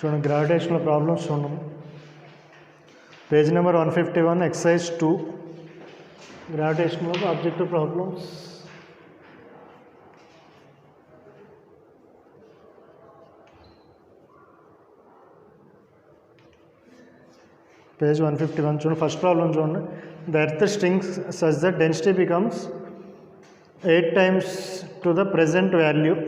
చూడండి gravitational problems చూడండి. Page number 151 exercise 2 gravitational objective problems. Page 151 చూడండి. ఫస్ట్ ప్రాబ్లం చూడండి. The earth shrinks such that density becomes 8 times to the present value,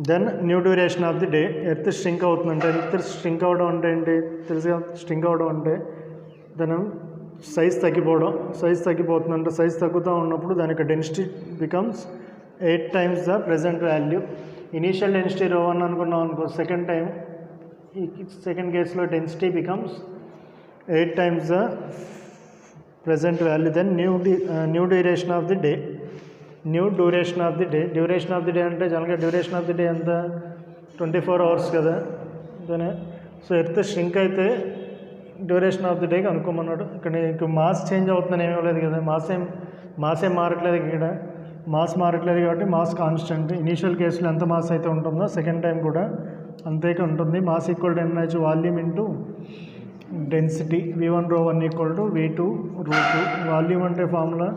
then new duration of the day. Earth shrink అవుతుందంటే, earth స్ట్రింక్ అవ్వడం అంటే ఏంటి తెలుసుగా? స్ట్రింక్ అవ్వడం అంటే దాని సైజ్ తగ్గిపోవడం. సైజ్ తగ్గిపోతుందంటే సైజ్ తగ్గుతూ ఉన్నప్పుడు దానికి density becomes 8 times the present value. Initial density ρ1 అనుకున్నాం అనుకో, సెకండ్ కేసులో density becomes 8 times the present value. Then new duration of the day. New duration of the day. Duration of the day అంటే జనరల్గా duration of the day ఎంత? 24 hours కదా. దాని so earth స్ట్రింక్ అయితే duration of the day అనుకోమన్నాడు. ఇక్కడ నీకు mass change అవుతుందని ఏమీ లేదు కదా. మాస్ ఏం మారట్లేదు ఇక్కడ. మాస్ మారట్లేదు కాబట్టి మాస్ కాన్స్టెంట్. ఇనీషియల్ కేసులో ఎంత మాస్ అయితే ఉంటుందో సెకండ్ టైం కూడా అంతేగా ఉంటుంది. Mass equal to n volume into density. v1 ρ1 equal to v2 ρ2. Volume అంటే formula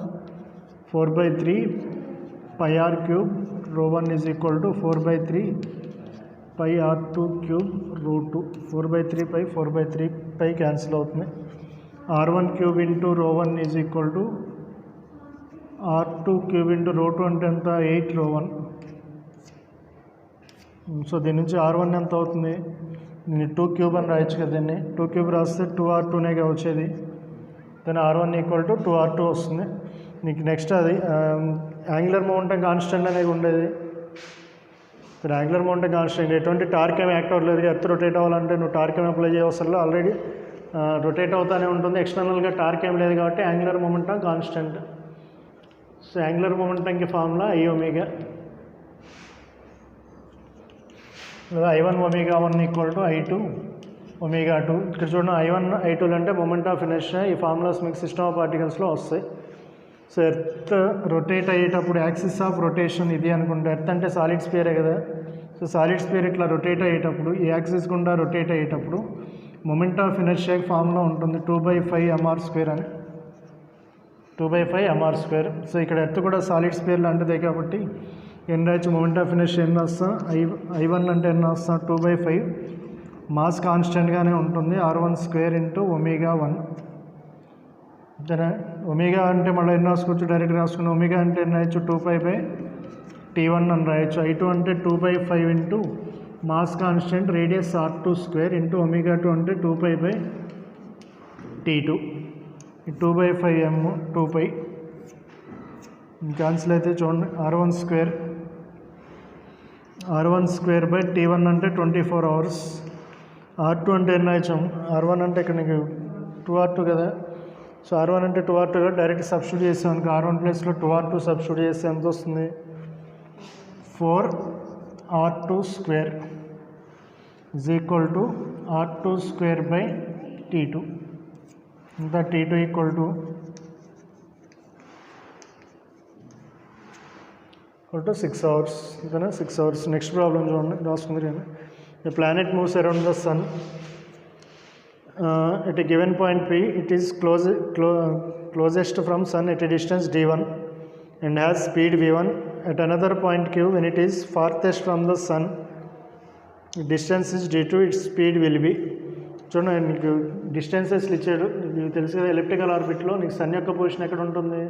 4/3 πr³ ρ1 is equal to 4/3 πr2³ ρ2. 4/3 π 4/3 π cancel అవుతుంది. r1³ into ρ1 is equal to r2³ into ρ2 అంటే ఎంత? 8 ρ1. సో దీని నుంచి r1 ఎంత అవుతుంది? దీన్ని 2³ అని రాయొచ్చు కదా. దీన్ని 2³ రాస్తే 2r2నేగా వచ్చేది. దాని r1 ఈక్వల్ టు 2r2 వస్తుంది. నీకు నెక్స్ట్ అది యాంగులర్ మొమెంటం కాన్స్టెంట్ అనేది ఉండేది. ఇక్కడ యాంగులర్ మొమెంటం కాన్స్టెంట్, ఎటువంటి టార్క్ ఏమి యాక్ట్ అవ్వలేదు. ఎర్త్ రొటేట్ అవ్వాలంటే నువ్వు టార్క్ ఏమి అప్లై చేయవసరం, ఆల్రెడీ రొటేట్ అవుతానే ఉంటుంది. ఎక్స్టర్నల్గా టార్క్ ఏం లేదు కాబట్టి angular momentum constant. So angular మొమెంటంకి formula i⍵. i1 ω1 equal to i2 ω2. ఇక్కడ చూడండి i1 i2 అంటే మొమెంట్ ఆఫ్ ఇనర్షియా. ఈ ఫార్ములాస్ మీకు సిస్టమ్ ఆఫ్ పార్టికల్స్లో వస్తాయి. సో ఎర్త్ రొటేట్ అయ్యేటప్పుడు యాక్సిస్ ఆఫ్ రొటేషన్ ఇది అనుకుంటే, ఎర్త్ అంటే సాలిడ్ స్పియరే కదా. సో సాలిడ్ స్పియర్ ఇట్లా రొటేట్ అయ్యేటప్పుడు, ఈ యాక్సిస్ గుండా రొటేట్ అయ్యేటప్పుడు మొమెంట్ ఆఫ్ ఇనర్షియాకి ఫార్ములా ఉంటుంది 2/5 mr² అని. 2/5 mr². సో ఇక్కడ ఎర్త్ కూడా సాలిడ్ స్పియర్ లాంటిదే కాబట్టి ఎన్ రాయొచ్చు. మొమెంట్ ఆఫ్ ఇనర్షియా ఎన్ని వస్తా? i1 అంటే ఎన్ని వస్తా? 2/5. మాస్ కాన్స్టెంట్గానే ఉంటుంది. r1² into ω1. ఒమేగా అంటే మళ్ళీ ఎన్ని రాసుకోవచ్చు? డైరెక్ట్ రాసుకుని ఒమేగా అంటే ఎన్ని రాయొచ్చు? 2π/t1 అని రాయొచ్చు. i2 అంటే 2/5 into mass constant radius r2² into ω2 అంటే 2π/t2. 2/5m 2π క్యాన్సిల్ అయితే చూడండి. r1² అంటే 24 hours. r2 అంటే ఎన్ని రాయొచ్చు? r1 అంటే ఇక్కడ నీకు 2r2 కదా. సో r1 అంటే 2r2 కదా. డైరెక్ట్ సబ్స్టిట్యూట్ చేసాం అనుకో, r1 ప్లేస్లో 2r2 సబ్స్టిట్యూట్ చేస్తే ఎంత వస్తుంది? 4r2² is equal to r2²/t2. ఇంకా t2 ఈక్వల్ టు 6 hours. ఇంతనే 6 hours. నెక్స్ట్ ప్రాబ్లం చూడండి, రాసుకుంది. The planet moves around the sun at a given point P. It is closest from sun at a distance d1 and has speed v1. At another point Q, when it is farthest from the sun, distance is d2, its speed will be. చూడండి నీకు డిస్టెన్సెస్లు ఇచ్చాడు. నీకు తెలుసు కదా elliptical ఆర్బిట్లో నీకు sun యొక్క position ఎక్కడ ఉంటుంది?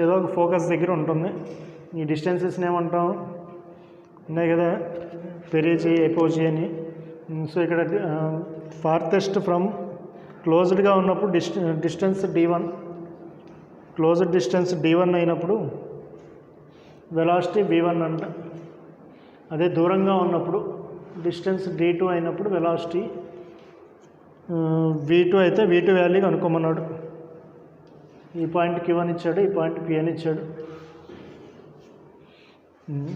ఏదో ఒక ఫోకస్ దగ్గర ఉంటుంది. ఈ డిస్టెన్సెస్ని ఏమంటాం? ఉన్నాయి కదా, పెరిజీ, ఎపోజీ అని. సో ఇక్కడ ఫార్తెస్ట్ ఫ్రమ్ క్లోజ్డ్గా ఉన్నప్పుడు distance d1, closed distance d1 అయినప్పుడు వెలాసిటీ v1 అంట. అదే దూరంగా ఉన్నప్పుడు డిస్టెన్స్ d2 అయినప్పుడు వెలాసిటీ v2 అయితే v2 వాల్యూ కనుక్కోమన్నాడు. ఈ పాయింట్ q1 ఇచ్చాడు, ఈ పాయింట్ p అని ఇచ్చాడు.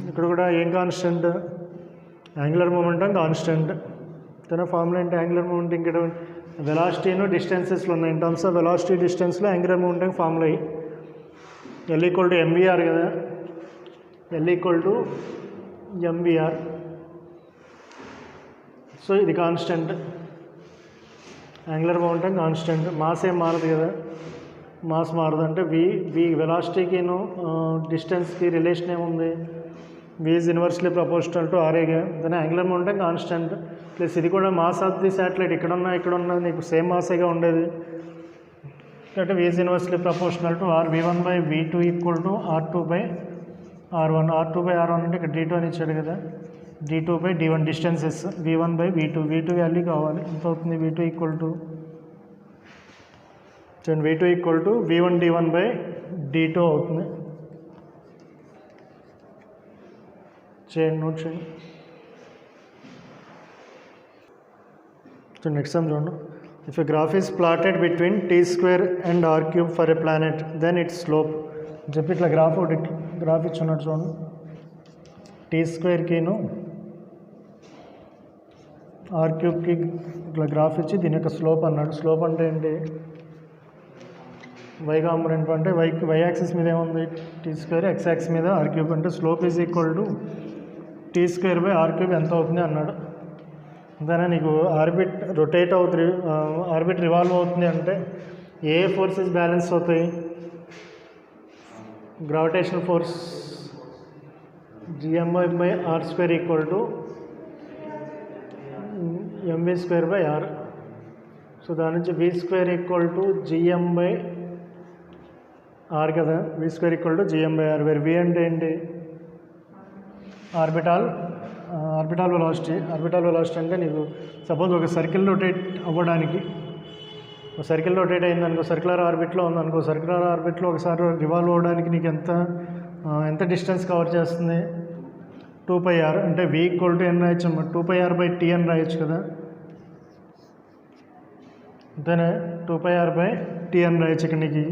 ఇక్కడ కూడా ఏం కాన్స్టెంట్? Angular momentum constant. తన ఫార్ములా ఏంటి? యాంగులర్ మొమెంటం ఇక్కడ వెలాసిటీను డిస్టెన్సెస్లో ఉన్నాయి. ఇన్ టర్మ్స్ ఆఫ్ వెలాసిటీ డిస్టెన్స్లో angular momentum formula L = mvr కదా. L = mvr. సో ఇది constant, angular momentum constant, mass ఏం మారదు కదా, మాస్ మారదు. అంటే వి వెలాసిటీకిను డిస్టెన్స్కి రిలేషన్ ఏముంది, v is inversely proportional to RAగా. దాని యాంగులర్ మొమెంటం కాన్స్టెంట్ ప్లస్ ఇది కూడా మాస్ ఆఫ్ ది శాటిలైట్ ఇక్కడ ఉన్న నీకు సేమ్ మాసేగా ఉండేది. అంటే v is inversely proportional to r, v1/v2 equal to r2/r1. r2/r1 అంటే ఇక్కడ d2 అని ఇచ్చాడు కదా, d2/d1 డిస్టెన్సెస్, v1/v2 వాల్యూ కావాలి. ఎంత అవుతుంది, v2 ఈక్వల్ టు v1d1/d2 అవుతుంది. చేయండి, నోట్ చేయండి. సో నెక్స్ట్ సమ్ చూడండి. If a graph is plotted between t² and r³ for a planet then its slope చెప్పి ఇట్లా గ్రాఫ్ ఇచ్చున్నాడు చూడండి. t²కిను r³కి ఇట్లా గ్రాఫ్ ఇచ్చి దీని యొక్క స్లోప్ అన్నాడు. స్లోప్ అంటే ఏంటి, y కాంపోనెంట్ అంటే y యాక్సిస్ మీద ఏముంది t², x యాక్సిస్ మీద r³ అంటే slope is equal to t²/r³ ఎంత అవుతుంది అన్నాడు. దాని నీకు ఆర్బిట్ రొటేట్ అవుతుంది, ఆర్బిట్ రివాల్వ్ అవుతుంది అంటే ఏ ఫోర్సెస్ బ్యాలెన్స్ అవుతాయి, gravitational force gmr² equal to mv²/r. So దాని నుంచి v² ఈక్వల్ టు gm/r కదా, v² equal to gm/r, wear v అంటే ఏంటి, ఆర్బిటాల్ వెలాసిటీ. ఆర్బిటాల్ వెలాసిటీ అంటే నీకు సపోజ్ ఒక సర్కిల్ రొటేట్ అవ్వడానికి, ఒక సర్కిల్ రొటేట్ అయిందనుకో, సర్క్యులర్ ఆర్బిట్లో ఉందనుకో, సర్క్యులర్ ఆర్బిట్లో ఒకసారి రివాల్వ్ అవ్వడానికి నీకు ఎంత డిస్టెన్స్ కవర్ చేస్తుంది, 2πr. అంటే v ఈక్వల్ టు n రాయొచ్చు, 2πr/t అని రాయొచ్చు కదా, అంతేనే 2πr/t అని రాయొచ్చు. ఇక్కడ నీకు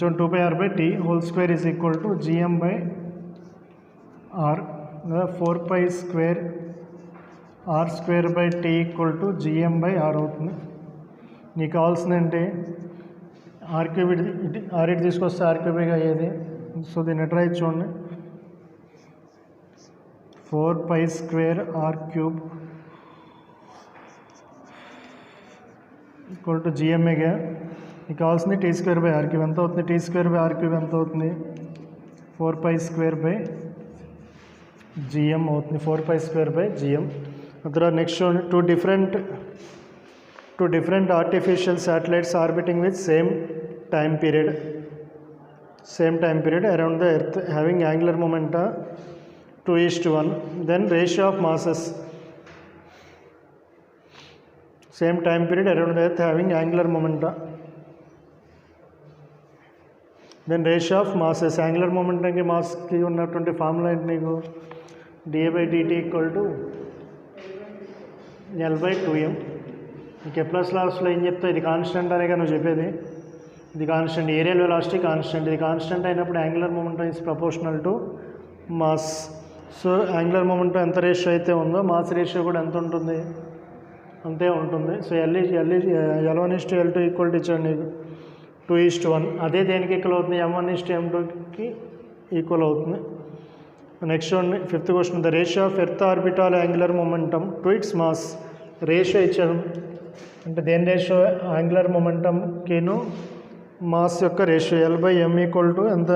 2πr/t² is equal to gm/r, 4π² equal to gm/r అవుతుంది. నీకు కావాల్సింది ఏంటి, r³ ఇటు తీసుకొస్తే r³ అయ్యేది. సో దీన్ని ఎట్లా రాయొచ్చు చూడండి, 4π² ఈక్వల్ టు gmగా. నీకు కావాల్సింది t²/r³ ఎంత అవుతుంది, t²/r³ ఎంత అవుతుంది, 4π²/gm అవుతుంది, 4π²/gm. తర్వాత నెక్స్ట్ చూడండి, two different artificial satellites orbiting with same time period around the earth having angular momenta 2:1. then ratio of masses, same time period around the earth having angular momenta, then ratio of masses, angular momentum की mass की ఉన్నటువంటి formula ఏంటి నీకు, dA/dt equal to L/2m. నీకు Kepler's లాస్లో ఏం చెప్తావు, ఇది constant అనేగా నువ్వు చెప్పేది, ఇది కాన్స్టెంట్, ఏరియల్ వెలాసిటీ కాన్స్టెంట్, ఇది కాన్స్టెంట్ అయినప్పుడు angular momentum is proportional to mass. So angular momentum ఎంత రేషియో అయితే ఉందో మాస్ రేషియో కూడా ఎంత ఉంటుంది, అంతే ఉంటుంది. సో L1:L2 ఈక్వల్ టు ఇచ్చాడు నీకు 2:1. అదే దేనికి ఈక్వల్ అవుతుంది, M1:M2కి ఈక్వల్ అవుతుంది. నెక్స్ట్ చూడండి, fifth question, the ratio of earth orbital angular momentum to its mass. Ratio ఇచ్చాడు అంటే దేని రేషియో, యాంగులర్ మొమెంటంకిను మాస్ యొక్క రేషియో. L/m ఈక్వల్ టు ఎంత,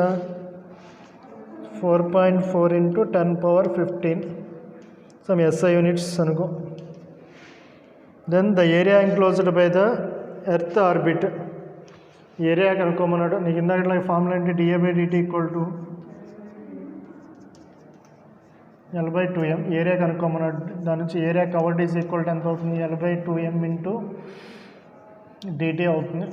4.4 × 10⁻15 సమ్ SI యూనిట్స్ అనుకో. Then the area enclosed by the earth orbit, area కనుక్కోమన్నాడు. నీకు ఇందాక ఫార్ములా ఏంటి, dA/dt equal to L/2m, area కనుక్కోమన్నాడు. దాని నుంచి area covered is equal to ఎంత అవుతుంది, L/2m × dt అవుతుంది.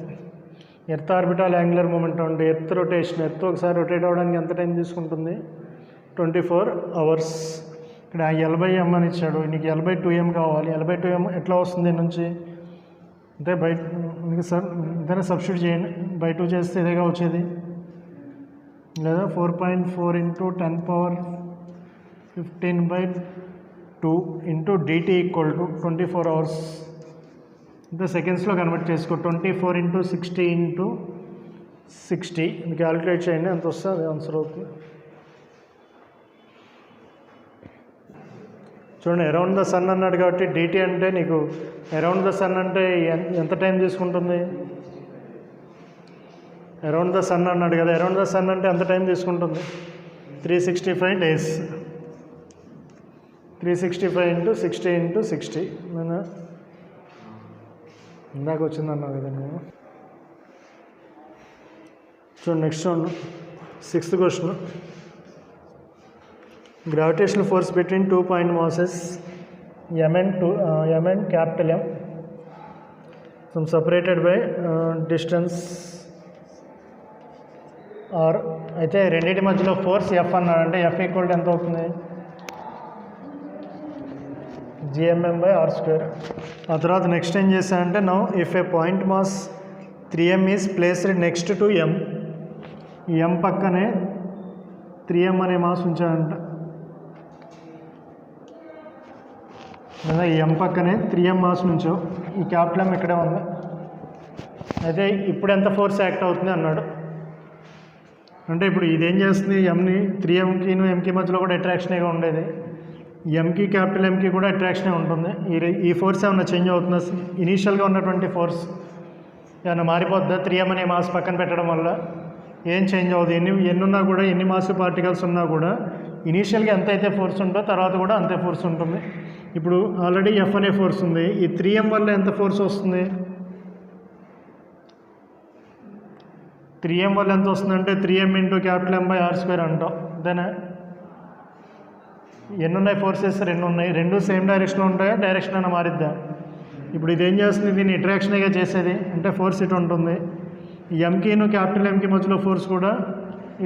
ఎర్త్ ఆర్బిటాల్ యాంగులర్ మొమెంటం అంటే ఎర్త్ రొటేషన్, ఎర్త్ ఒకసారి రొటేట్ అవ్వడానికి ఎంత టైం తీసుకుంటుంది, 24 అవర్స్. ఇక్కడ L/m అని ఇచ్చాడు, నీకు L/2m కావాలి. L/2m ఎట్లా వస్తుంది దీని నుంచి అంటే ఇంతనే సబ్స్టిట్యూట్ చేయండి, బై 2 చేస్తే ఇదేగా వచ్చేది, లేదా 4.4 × 10⁻15/2 × dt ఈక్వల్ టు 24 అవర్స్. అంటే సెకండ్స్లో కన్వర్ట్ చేసుకో, 24 × 60 × 60 క్యాలిక్యులేట్ చేయండి, ఎంత వస్తే అది ఆన్సర్ అవుతుంది. చూడండి అరౌండ్ ద సన్ అన్నాడు కాబట్టి డిటి అంటే నీకు అరౌండ్ ద సన్ అంటే ఎంత టైం తీసుకుంటుంది? అరౌండ్ ద సన్ అన్నాడు కదా, అరౌండ్ ద సన్ అంటే ఎంత టైం తీసుకుంటుంది? 365 days. 365 into 60 into 60 ఇందాక వచ్చిందన్నావు కదా నేను. చూడండి నెక్స్ట్ చూడండి 6th question. Gravitational force between 2 point masses m and capital M, some separated by distance r. అయితే రెండింటి మధ్యలో ఫోర్స్ ఎఫ్ అన్నాడు అంటే ఎఫ్ ఈక్వల్ టు ఎంత అవుతుంది? gmm/r². ఆ తర్వాత నెక్స్ట్ ఏం చేశానంటే now if A point mass 3m is placed next to m, ఈ m పక్కనే 3m అనే మాస్ ఉంచాడంట లేదా ఈ m పక్కనే 3m మాస్ నుంచో ఈ క్యాపిటల్ M ఇక్కడే ఉంది. అయితే ఇప్పుడు ఎంత ఫోర్స్ యాక్ట్ అవుతుంది అన్నాడు. అంటే ఇప్పుడు ఇదేం చేస్తుంది? ఎంని 3mకిను ఎంకి మధ్యలో కూడా అట్రాక్షన్గా ఉండేది, ఎంకి క్యాపిటల్ ఎంకి కూడా అట్రాక్షనే ఉంటుంది. ఈ ఫోర్స్ ఏమన్నా చేంజ్ అవుతుందా? ఇనీషియల్గా ఉన్నటువంటి ఫోర్స్ ఏమన్నా మారిపోద్దా 3m అనే మాస్ పక్కన పెట్టడం వల్ల? ఏం చేంజ్ అవుతుంది. ఎన్నున్నా కూడా, ఎన్ని మాస్ పార్టికల్స్ ఉన్నా కూడా ఇనీషియల్గా ఎంత అయితే ఫోర్స్ ఉంటుందో తర్వాత కూడా అంతే ఫోర్స్ ఉంటుంది. ఇప్పుడు ఆల్రెడీ ఎఫ్ అనే ఫోర్స్ ఉంది, ఈ 3m వల్ల ఎంత ఫోర్స్ వస్తుంది? 3m వల్ల ఎంత వస్తుందంటే 3m ఇంటూ క్యాపిటల్ M/r² అంటాం. అంతేనా? ఎన్ని ఉన్నాయి ఫోర్సెస్? 2 ఉన్నాయి. 2 సేమ్ డైరెక్షన్లో ఉంటాయా? డైరెక్షన్ అయినా మారిద్దా? ఇప్పుడు ఇదేం చేస్తుంది? దీన్ని అట్రాక్షన్గా చేసేది అంటే ఫోర్స్ ఇటు ఉంటుంది. ఎంకిను క్యాపిటల్ ఎంకి మధ్యలో ఫోర్స్ కూడా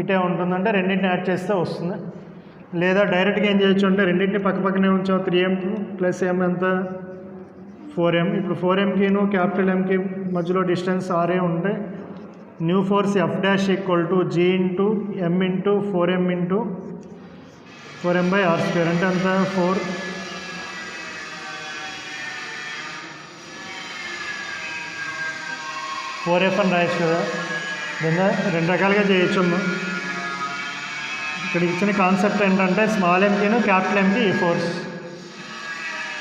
ఇటే ఉంటుంది. అంటే రెండింటిని యాడ్ చేస్తే వస్తుంది. లేదా డైరెక్ట్గా ఏం చేయొచ్చు అంటే రెండింటిని పక్క పక్కనే ఉంచాం. 3m + m ఎంత? 4m. ఇప్పుడు 4mకిను క్యాపిటల్ ఎంకి మధ్యలో డిస్టెన్స్ RA ఉంటే new force F' = G into M into 4m into 4m/r² అంటే అంత 4f అని రాయొచ్చు కదా. దీన్ని 2 రకాలుగా చేయొచ్చు. ఇక్కడ ఇచ్చిన కాన్సెప్ట్ ఏంటంటే స్మాల్ ఎంకిను క్యాపిటల్ ఎంకి ఈ ఫోర్స్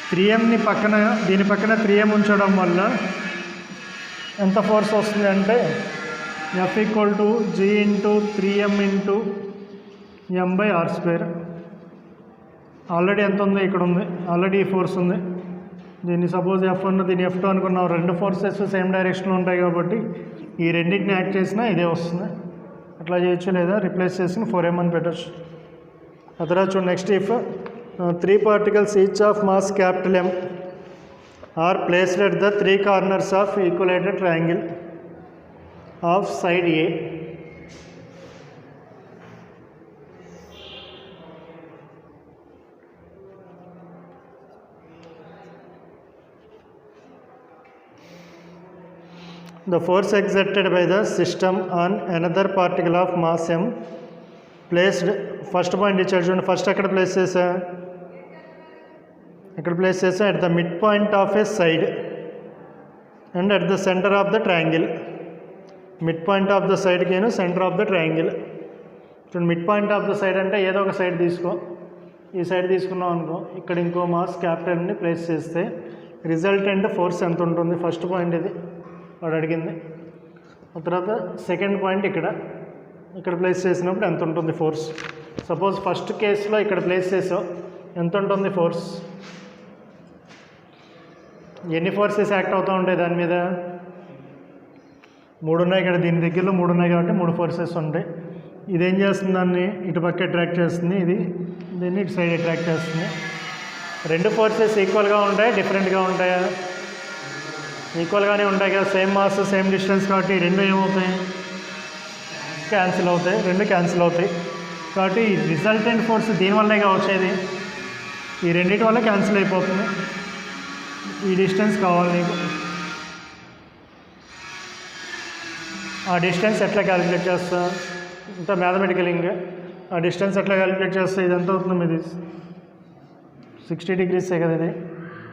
3mని పక్కన, దీని పక్కన 3m ఉంచడం వల్ల ఎంత ఫోర్స్ వస్తుంది అంటే F = G into 3m into M/r². Already ఎంత ఉంది? ఇక్కడ ఉంది. ఆల్రెడీ ఈ ఫోర్స్ ఉంది. దీన్ని సపోజ్ F1 దీన్ని F2 అనుకున్నాం. 2 ఫోర్సెస్ సేమ్ డైరెక్షన్లో ఉంటాయి కాబట్టి ఈ రెండింటిని యాక్ట్ చేసినా ఇదే వస్తుంది. అట్లా చేయొచ్చు, లేదా రిప్లేస్ చేసి 4m అని పెట్టచ్చు. ఆ తర్వాత చూడండి next. If 3 particles each of mass capital M are placed at the 3 corners of equilateral triangle of side A, the force exerted by the system on another particle of mass M placed, first point ఇచ్చాడు చూడండి. First ఎక్కడ place చేసా? at the midpoint of a side and at the center of the triangle. midpoint of the side కేను center of the triangle. చూడండి midpoint of the side అంటే ఏదో ఒక side తీసుకో. ఈ సైడ్ తీసుకున్నాం అనుకో, ఇక్కడ ఇంకో మాస్ క్యాపిటల్ని ప్లేస్ చేస్తే రిజల్టెంట్ ఫోర్స్ ఎంత ఉంటుంది? ఫస్ట్ పాయింట్ ఇది వాడు అడిగింది. ఆ తర్వాత సెకండ్ పాయింట్ ఇక్కడ ప్లేస్ చేసినప్పుడు ఎంత ఉంటుంది ఫోర్స్? సపోజ్ ఫస్ట్ కేసులో ఇక్కడ ప్లేస్ చేసావు, ఎంత ఉంటుంది ఫోర్స్? ఎన్ని ఫోర్సెస్ యాక్ట్ అవుతూ ఉంటాయి దాని మీద? 3 ఉన్నాయి. ఇక్కడ దీని దగ్గరలో 3 ఉన్నాయి కాబట్టి 3 ఫోర్సెస్ ఉంటాయి. ఇదేం చేస్తుంది? దాన్ని ఇటు పక్క అట్రాక్ట్ చేస్తుంది, దీన్ని ఇటు సైడ్ అట్రాక్ట్ చేస్తుంది. 2 ఫోర్సెస్ ఈక్వల్గా ఉంటాయి, డిఫరెంట్గా ఉంటాయా? ఈక్వల్గానే ఉంటాయి కదా. సేమ్ మాస్ సేమ్ డిస్టెన్స్ కాబట్టి 2 ఏమవుతాయి? క్యాన్సిల్ అవుతాయి. 2 క్యాన్సిల్ అవుతాయి కాబట్టి రిజల్టెంట్ ఫోర్స్ దీనివల్లగా వచ్చేది. ఈ రెండింటి వల్ల క్యాన్సిల్ అయిపోతుంది. ఈ డిస్టెన్స్ కావాలి నీకు. ఆ డిస్టెన్స్ ఎట్లా క్యాలిక్యులేట్ చేస్తా? ఇంత మ్యాథమెటికల్ ఇంకా ఆ డిస్టెన్స్ ఎట్లా క్యాలిక్యులేట్ చేస్తా? ఇది ఎంత అవుతుంది? ఇది 60 degrees కదా ఇది.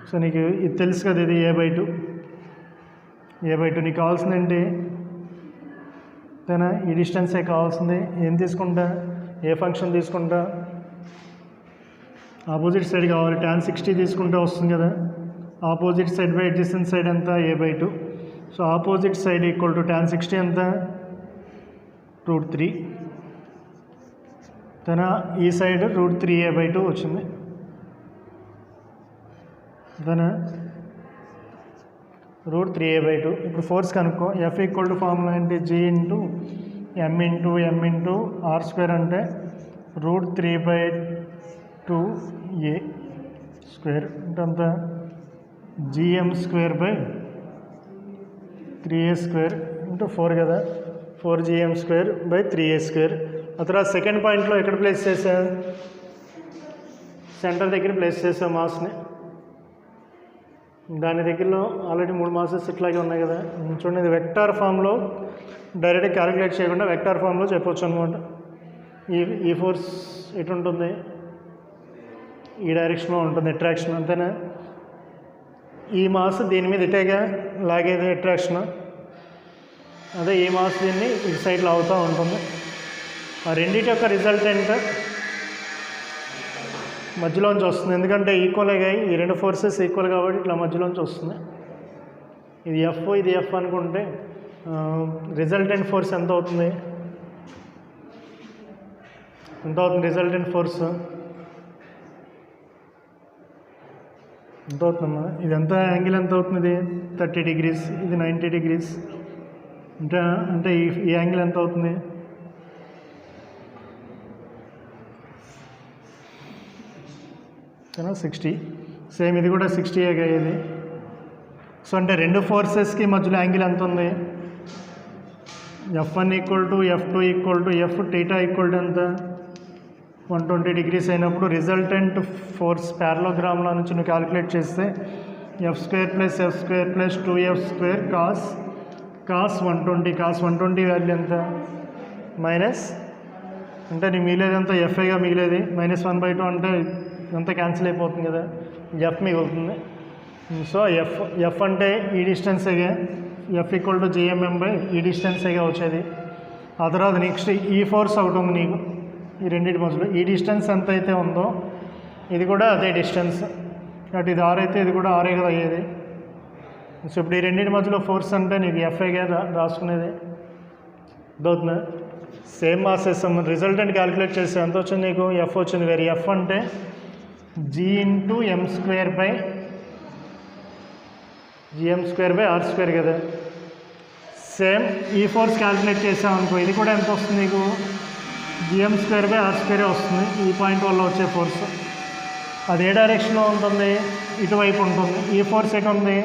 సో నీకు ఇది తెలుసు కదా, ఇది A/2. నీకు కావాల్సింది ఏంటి? అంతేనా? ఈ డిస్టెన్సే కావాల్సింది. ఏం తీసుకుంటా? ఏ ఫంక్షన్ తీసుకుంటా? ఆపోజిట్ సైడ్ కావాలి, tan 60 తీసుకుంటే వస్తుంది కదా. Opposite side by adjacent side ఎంత, a/2. So opposite side equal to tan 60 ఎంత, √3. తన ఈ సైడ్ √3a/2 వచ్చింది. తన √3a/2. ఇప్పుడు ఫోర్స్ కనుక్కో. F ఈక్వల్ టు ఫార్ములా ఏంటి, G into M into R² అంటే √3/2a² అంటే అంత GM²/3a² ఇంటూ 4 కదా, 4GM²/3a². ఆ తర్వాత సెకండ్ పాయింట్లో ఎక్కడ ప్లేస్ చేసా, సెంటర్ దగ్గర ప్లేస్ చేసా మాస్ని. దాని దగ్గరలో ఆల్రెడీ 3 మాసెస్ ఇట్లాగే ఉన్నాయి కదా. చూడండి, ఇది వెక్టార్ ఫామ్లో డైరెక్ట్గా క్యాలిక్యులేట్ చేయకుండా వెక్టార్ ఫామ్లో చెప్పొచ్చు అనమాట. ఈ ఫోర్స్ ఎటు ఉంటుంది, ఈ డైరెక్షన్లో ఉంటుంది అట్రాక్షన్, అంతేనా. ఈ మాస్ దీని మీద ఇటేగా లాగేది అట్రాక్షన్, అదే ఈ మాస్ దీన్ని ఇటు సైడ్ లాగుతూ ఉంటుంది. ఆ రెండింటి యొక్క రిజల్టెంట్ మధ్యలోంచి వస్తుంది, ఎందుకంటే ఈక్వల్గా ఈ రెండు ఫోర్సెస్ ఈక్వల్ కాబట్టి ఇట్లా మధ్యలోంచి వస్తుంది. ఇది ఎఫ్, ఇది ఎఫ్ అనుకుంటే రిజల్టెంట్ ఫోర్స్ ఎంత అవుతుంది, రిజల్టెంట్ ఫోర్స్ ఎంత అవుతుందమ్మా, ఇది ఎంత యాంగిల్ ఎంత అవుతుంది, 30 degrees, ఇది 90 degrees. అంటే ఈ యాంగిల్ ఎంత అవుతుంది, కదా 60. సేమ్ ఇది కూడా 60 అయ్యేది. సో అంటే రెండు ఫోర్సెస్కి మధ్యలో యాంగిల్ ఎంత ఉంది, F1 equal to F2 equal to F θ equal to ఎంత, 120 degrees అయినప్పుడు రిజల్టెంట్ ఫోర్స్ ప్యారలోగ్రామ్లో నుంచి నువ్వు క్యాలిక్యులేట్ చేస్తే F² + F² + 2F² cos 120 value ఎంత, మైనస్ అంటే నీ మిగిలేది ఎంత, ఎఫ్ఐగా మిగిలేది, -1/2 అంటే ఇదంతా క్యాన్సిల్ అయిపోతుంది కదా, ఎఫ్ మిగులుతుంది. సో ఎఫ్ అంటే ఈ డిస్టెన్సేగా, ఎఫ్ ఈక్వల్ టు GMM/, ఈ డిస్టెన్సేగా వచ్చేది. ఆ తర్వాత నెక్స్ట్ ఈ ఫోర్స్ ఒకటి ఉంది నీకు ఈ రెండింటి మధ్యలో, ఈ డిస్టెన్స్ ఎంత అయితే ఉందో ఇది కూడా అదే డిస్టెన్స్, అటు ఇది ఆర్ అయితే ఇది కూడా ఆరే కదా అయ్యేది. సో ఇప్పుడు ఈ రెండింటి మధ్యలో ఫోర్స్ అంటే నీకు ఎఫ్ఐగా రాసుకునేది అదవుతుంది. సేమ్ మాసెస్ రిజల్టెంట్ క్యాలిక్యులేట్ చేస్తే ఎంత వచ్చింది నీకు, ఎఫ్ వచ్చింది. వేరే ఎఫ్ అంటే G ఇంటూ GM²/R² కదా. సేమ్ ఈ ఫోర్స్ క్యాలిక్యులేట్ చేసామనుకో, ఇది కూడా ఎంత వస్తుంది నీకు, GM²/R² వస్తుంది. ఈ పాయింట్ వల్ల వచ్చే ఫోర్స్ అది ఏ డైరెక్షన్లో ఉంటుంది, ఇటువైపు ఉంటుంది. ఈ ఫోర్స్ ఎటు ఉంది,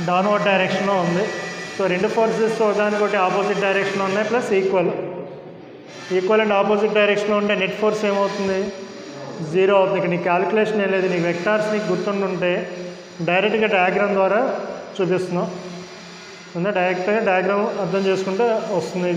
డౌన్వర్డ్ డైరెక్షన్లో ఉంది. సో రెండు ఫోర్సెస్ దానికొకటి ఆపోజిట్ డైరెక్షన్లో ఉన్నాయి, ప్లస్ ఈక్వల్ అండ్ ఆపోజిట్ డైరెక్షన్లో ఉంటే నెట్ ఫోర్స్ ఏమవుతుంది, 0 అవుతుంది. ఇక్కడ నీకు క్యాలిక్యులేషన్ ఏం లేదు, నీకు వెక్టార్స్ నీకు గుర్తుండుంటే డైరెక్ట్గా డయాగ్రామ్ ద్వారా చూపిస్తున్నాం. డైరెక్ట్గా డయాగ్రామ్ అర్థం చేసుకుంటే వస్తుంది.